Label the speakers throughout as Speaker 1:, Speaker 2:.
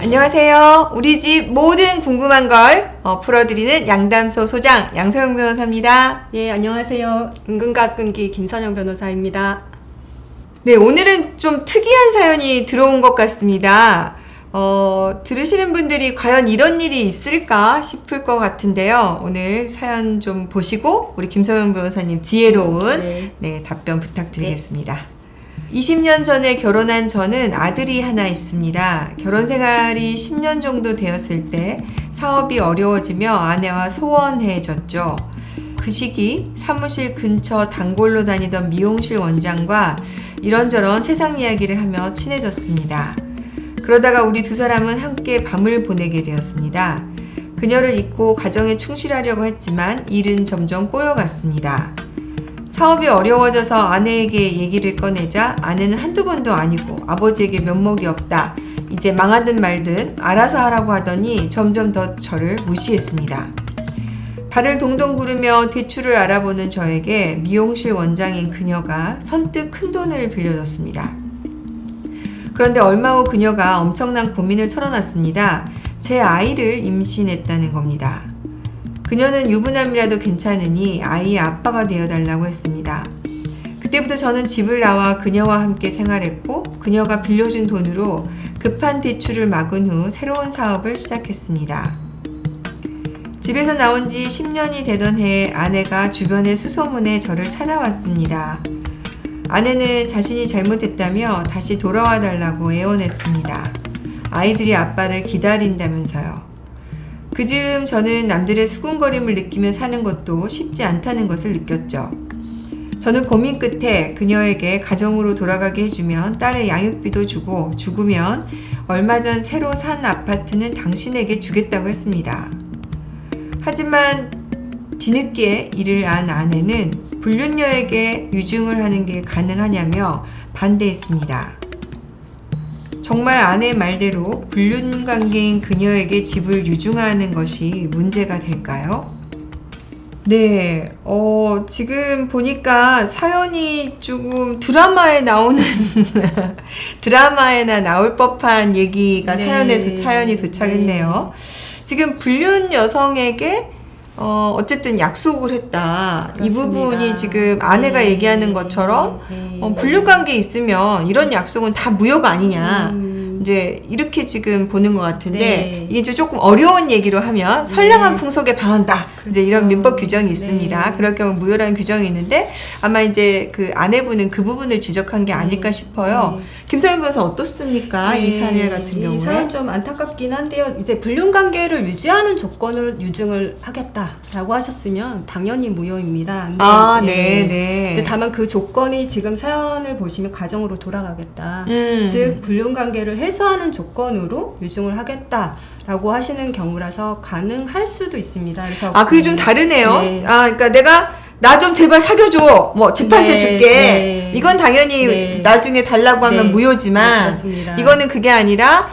Speaker 1: 안녕하세요. 우리 집 모든 궁금한 걸 풀어드리는 양담소 소장 양서영 변호사입니다.
Speaker 2: 예, 안녕하세요. 은근가끈기 김선영 변호사입니다.
Speaker 1: 네, 오늘은 좀 특이한 사연이 들어온 것 같습니다. 들으시는 분들이 과연 이런 일이 있을까 싶을 것 같은데요. 오늘 사연 좀 보시고 우리 김서영 변호사님 지혜로운 답변 부탁드리겠습니다. 20년 전에 결혼한 저는 아들이 하나 있습니다. 결혼 생활이 10년 정도 되었을 때 사업이 어려워지며 아내와 소원해졌죠. 그 시기 사무실 근처 단골로 다니던 미용실 원장과 이런저런 세상 이야기를 하며 친해졌습니다. 그러다가 우리 두 사람은 함께 밤을 보내게 되었습니다. 그녀를 잊고 가정에 충실하려고 했지만 일은 점점 꼬여갔습니다. 사업이 어려워져서 아내에게 얘기를 꺼내자 아내는 한두 번도 아니고 아버지에게 면목이 없다. 이제 망하든 말든 알아서 하라고 하더니 점점 더 저를 무시했습니다. 발을 동동 구르며 대출을 알아보는 저에게 미용실 원장인 그녀가 선뜻 큰돈을 빌려줬습니다. 그런데 얼마 후 그녀가 엄청난 고민을 털어놨습니다. 제 아이를 임신했다는 겁니다. 그녀는 유부남이라도 괜찮으니 아이의 아빠가 되어달라고 했습니다. 그때부터 저는 집을 나와 그녀와 함께 생활했고 그녀가 빌려준 돈으로 급한 대출을 막은 후 새로운 사업을 시작했습니다. 집에서 나온 지 10년이 되던 해에 아내가 주변의 수소문에 저를 찾아왔습니다. 아내는 자신이 잘못했다며 다시 돌아와 달라고 애원했습니다. 아이들이 아빠를 기다린다면서요. 그즈음 저는 남들의 수군거림을 느끼며 사는 것도 쉽지 않다는 것을 느꼈죠. 저는 고민 끝에 그녀에게 가정으로 돌아가게 해주면 딸의 양육비도 주고 죽으면 얼마 전 새로 산 아파트는 당신에게 주겠다고 했습니다. 하지만 뒤늦게 이를 안 아내는 불륜녀에게 유증을 하는 게 가능하냐며 반대했습니다. 정말 아내의 말대로 불륜관계인 그녀에게 집을 유증하는 것이 문제가 될까요? 네, 지금 보니까 사연이 조금 드라마에 나오는 드라마에나 나올 법한 얘기가 사연이 도착했네요. 지금 불륜 여성에게 어쨌든 약속을 했다.
Speaker 2: 그렇습니다.
Speaker 1: 이 부분이 지금 아내가 얘기하는 것처럼 불륜관계 있으면 이런 약속은 다 무효가 아니냐. 이제 이렇게 지금 보는 것 같은데 이게 조금 어려운 얘기로 하면 선량한 풍속에 반한다.
Speaker 2: 그렇죠.
Speaker 1: 이제 이런 민법 규정이 있습니다. 그럴 경우 무효라는 규정이 있는데 아마 이제 그 아내분은 그 부분을 지적한 게 아닐까 싶어요. 김서영 변호사 어떻습니까? 이 사례 같은 경우에.
Speaker 2: 이 사연 좀 안타깝긴 한데요. 이제 불륜관계를 유지하는 조건으로 유증을 하겠다라고 하셨으면 당연히 무효입니다. 근데 다만 그 조건이 지금 사연을 보시면 가정으로 돌아가겠다. 즉 불륜관계를 해소하는 조건으로 유증을 하겠다라고 하시는 경우라서 가능할 수도 있습니다. 그래서
Speaker 1: 그게 좀 다르네요. 그러니까 내가 나 좀 제발 사귀어줘. 뭐 집 한 채 줄게. 이건 당연히 나중에 달라고 하면 무효지만 이거는 그게 아니라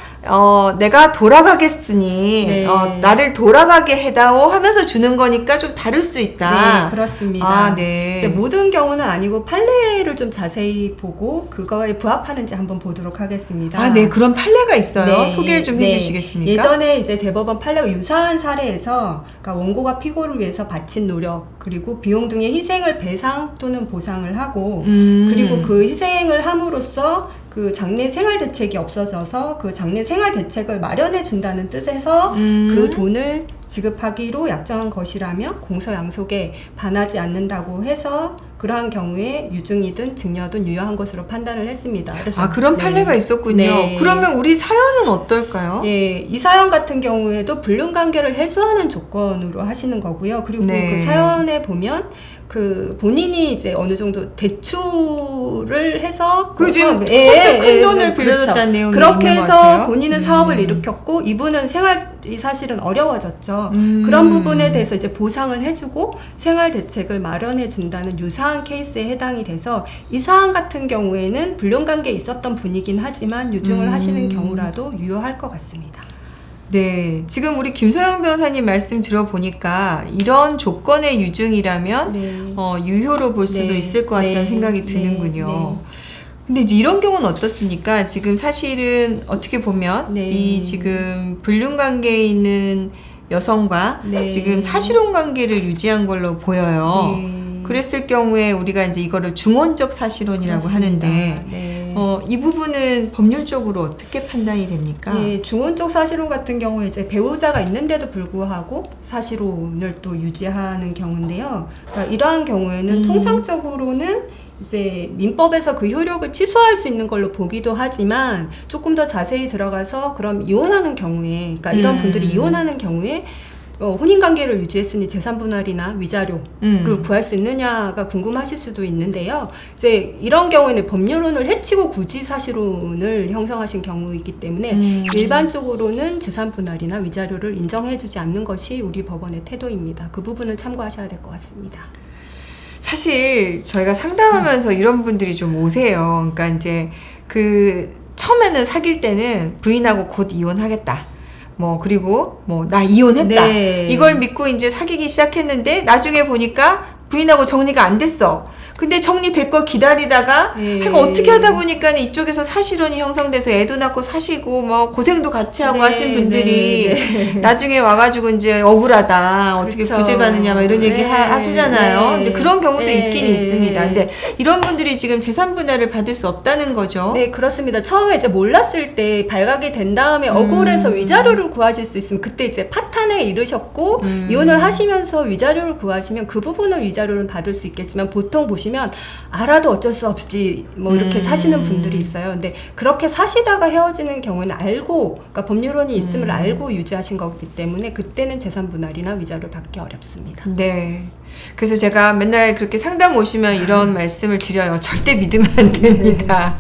Speaker 1: 내가 돌아가겠으니 나를 돌아가게 해다오 하면서 주는 거니까 좀 다를 수 있다.
Speaker 2: 네, 그렇습니다. 이제 모든 경우는 아니고 판례를 좀 자세히 보고 그거에 부합하는지 한번 보도록 하겠습니다.
Speaker 1: 네, 그런 판례가 있어요. 소개를 좀 해주시겠습니까?
Speaker 2: 예전에 이제 대법원 판례가 유사한 사례에서 그러니까 원고가 피고를 위해서 바친 노력 그리고 비용 등의 희생을 배상 또는 보상을 하고 그리고 그 희생을 함으로써 그 장래 생활 대책이 없어져서 그 장래 생활 대책을 마련해 준다는 뜻에서 그 돈을 지급하기로 약정한 것이라며 공소양속에 반하지 않는다고 해서 그러한 경우에 유증이든 증여든 유효한 것으로 판단을 했습니다. 그래서
Speaker 1: 그런 판례가 있었군요. 그러면 우리 사연은 어떨까요?
Speaker 2: 이 사연 같은 경우에도 불륜관계를 해소하는 조건으로 하시는 거고요. 그리고 그 사연에 보면 그 본인이 이제 어느 정도 대출을 해서
Speaker 1: 지금 선뜻 큰 돈을 빌려줬다는 내용이
Speaker 2: 그렇게
Speaker 1: 있는 것
Speaker 2: 해서
Speaker 1: 같아요.
Speaker 2: 본인은 사업을 일으켰고 이분은 생활이 사실은 어려워졌죠. 그런 부분에 대해서 이제 보상을 해주고 생활 대책을 마련해 준다는 유사한 케이스에 해당이 돼서 이 사안 같은 경우에는 불륜관계에 있었던 분이긴 하지만 유증을 하시는 경우라도 유효할 것 같습니다.
Speaker 1: 네, 지금 우리 김서영 변호사님 말씀 들어보니까 이런 조건의 유증이라면 유효로 볼 수도 있을 것 같다는 생각이 드는군요. 근데 이제 이런 경우는 어떻습니까? 지금 사실은 어떻게 보면
Speaker 2: 네.
Speaker 1: 이 지금 불륜 관계에 있는 여성과
Speaker 2: 네.
Speaker 1: 지금 사실혼 관계를 유지한 걸로 보여요.
Speaker 2: 네.
Speaker 1: 그랬을 경우에 우리가 이제 이거를 중원적 사실혼이라고
Speaker 2: 그렇습니다.
Speaker 1: 하는데
Speaker 2: 네.
Speaker 1: 이 부분은 법률적으로 어떻게 판단이 됩니까?
Speaker 2: 예, 중원적 사실혼 같은 경우에 이제 배우자가 있는데도 불구하고 사실혼을 또 유지하는 경우인데요. 그러니까 이러한 경우에는 통상적으로는 이제 민법에서 그 효력을 취소할 수 있는 걸로 보기도 하지만 조금 더 자세히 들어가서 그럼 이혼하는 경우에, 그러니까 이런 분들이 이혼하는 경우에 혼인관계를 유지했으니 재산분할이나 위자료를 구할 수 있느냐가 궁금하실 수도 있는데요. 이제 이런 경우에는 법률혼을 해치고 굳이 사실혼을 형성하신 경우이기 때문에 일반적으로는 재산분할이나 위자료를 인정해주지 않는 것이 우리 법원의 태도입니다. 그 부분은 참고하셔야 될 것 같습니다.
Speaker 1: 사실 저희가 상담하면서 이런 분들이 좀 오세요. 그러니까 이제 그 처음에는 사귈 때는 부인하고 곧 이혼하겠다. 뭐 그리고 뭐 나 이혼했다.
Speaker 2: 네.
Speaker 1: 이걸 믿고 이제 사귀기 시작했는데 나중에 보니까 부인하고 정리가 안 됐어. 근데 정리될 거 기다리다가 하여간 어떻게 하다 보니까 이쪽에서 사실혼이 형성돼서 애도 낳고 사시고 뭐 고생도 같이 하고
Speaker 2: 네,
Speaker 1: 하신 분들이
Speaker 2: 네.
Speaker 1: 나중에 와가지고 이제 억울하다 어떻게
Speaker 2: 그렇죠.
Speaker 1: 구제받느냐 막 이런 얘기
Speaker 2: 네,
Speaker 1: 하시잖아요.
Speaker 2: 네.
Speaker 1: 이제 그런 경우도
Speaker 2: 네.
Speaker 1: 있긴 있습니다. 근데 이런 분들이 지금 재산 분할을 받을 수 없다는 거죠.
Speaker 2: 네, 그렇습니다. 처음에 이제 몰랐을 때 발각이 된 다음에 억울해서 위자료를 구하실 수 있으면 그때 이제 파탄에 이르셨고 이혼을 하시면서 위자료를 구하시면 그 부분을 위자료를 받을 수 있겠지만 보통 보시면 알아도 어쩔 수 없이 뭐 이렇게 사시는 분들이 있어요. 근데 그렇게 사시다가 헤어지는 경우는 알고, 그러니까 법률혼이 있음을 알고 유지하신 거기 때문에 그때는 재산 분할이나 위자료를 받기 어렵습니다.
Speaker 1: 네. 그래서 제가 맨날 그렇게 상담 오시면 이런 말씀을 드려요. 절대 믿으면 안 됩니다.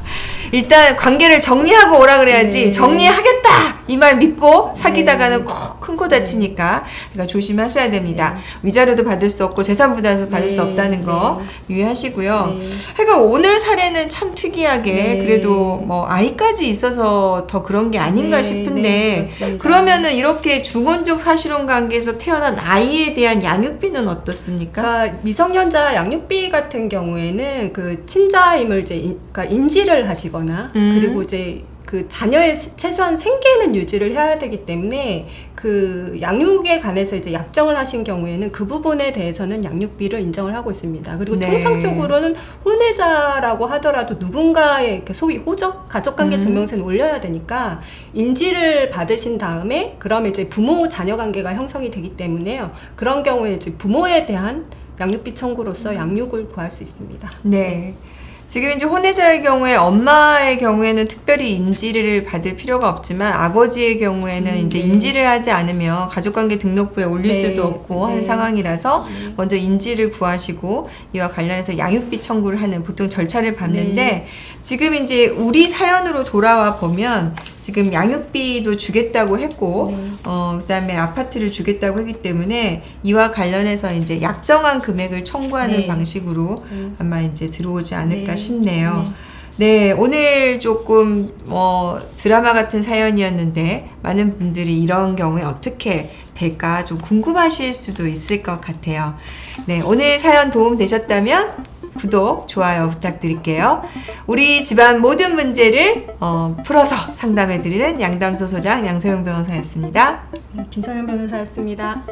Speaker 1: 일단 관계를 정리하고 오라 그래야지
Speaker 2: 네.
Speaker 1: 정리하겠다! 이 말 믿고 사귀다가는 꼭 큰 코 다치니까 그러니까 조심하셔야 됩니다. 위자료도 받을 수 없고 재산 분할도 받을 수 없다는 거 유의하시고요. 하여간 오늘 사례는 참 특이하게 그래도 뭐 아이까지 있어서 더 그런 게 아닌가 싶은데 그러면은 이렇게 중원적 사실혼 관계에서 태어난 아이에 대한 양육비는 어떻습니까?
Speaker 2: 그러니까 미성년자 양육비 같은 경우에는 그 친자임을 이제 그러니까 인지를 하시거나 그리고 이제 그 자녀의 최소한 생계는 유지를 해야 되기 때문에 그 양육에 관해서 이제 약정을 하신 경우에는 그 부분에 대해서는 양육비를 인정을 하고 있습니다. 그리고
Speaker 1: 네.
Speaker 2: 통상적으로는 혼외자라고 하더라도 누군가의 이렇게 소위 호적, 가족관계 증명서는 올려야 되니까 인지를 받으신 다음에 그러면 이제 부모 자녀 관계가 형성이 되기 때문에요. 그런 경우에 이제 부모에 대한 양육비 청구로서 양육을 구할 수 있습니다.
Speaker 1: 네. 지금 이제 혼외자의 경우에 엄마의 경우에는 특별히 인지를 받을 필요가 없지만 아버지의 경우에는 이제 인지를 하지 않으면 가족관계 등록부에 올릴 수도 없고 한 상황이라서 먼저 인지를 구하시고 이와 관련해서 양육비 청구를 하는 보통 절차를 밟는데 지금 이제 우리 사연으로 돌아와 보면 지금 양육비도 주겠다고 했고 그다음에 아파트를 주겠다고 했기 때문에 이와 관련해서 이제 약정한 금액을 청구하는 방식으로 아마 이제 들어오지 않을까 싶네요. 네, 오늘 조금 드라마 같은 사연이었는데 많은 분들이 이런 경우에 어떻게 될까 좀 궁금하실 수도 있을 것 같아요. 네, 오늘 사연 도움 되셨다면 구독, 좋아요 부탁드릴게요. 우리 집안 모든 문제를 풀어서 상담해드리는 양담소 소장 양소영 변호사였습니다.
Speaker 2: 김선영 변호사였습니다.